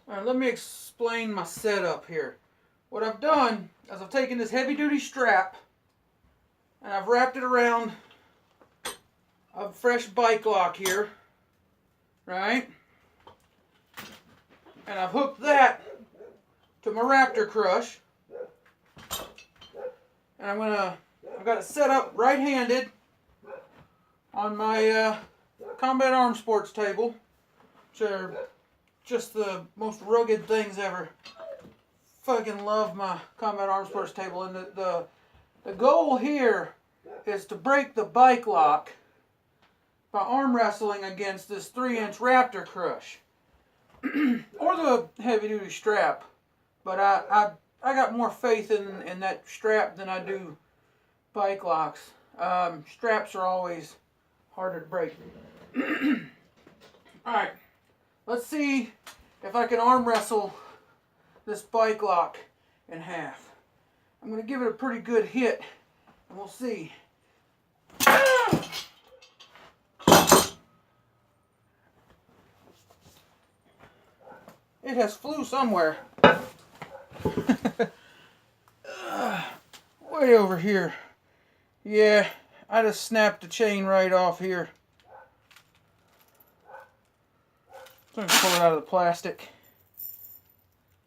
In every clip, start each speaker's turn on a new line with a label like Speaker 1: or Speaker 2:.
Speaker 1: All right, let me explain my setup here. What I've done is I've taken this heavy duty strap and I've wrapped it around a fresh bike lock here, right? And I've hooked that to my Raptor crush. And I've got it set up right-handed on my combat arms sports table, which are just the most rugged things ever. Fucking love my combat arms sports table. And the goal here is to break the bike lock by arm wrestling against this 3-inch Raptor crush. Or the heavy duty strap. But I got more faith in that strap than I do bike locks. Straps are always harder to break. Alright, let's see if I can arm wrestle this bike lock in half. I'm going to give it a pretty good hit and we'll see. It has flew somewhere. Way over here. Yeah, I just snapped the chain right off here. So I'm going to pull it out of the plastic.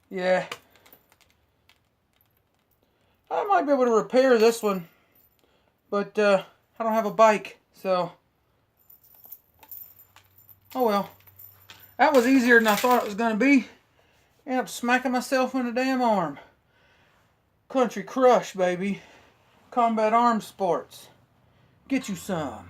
Speaker 1: Yeah. I might be able to repair this one. But I don't have a bike, so. Oh well. That was easier than I thought it was going to be. Ended up smacking myself in the damn arm. Country Crush, baby. Combat Arms Sports. Get you some.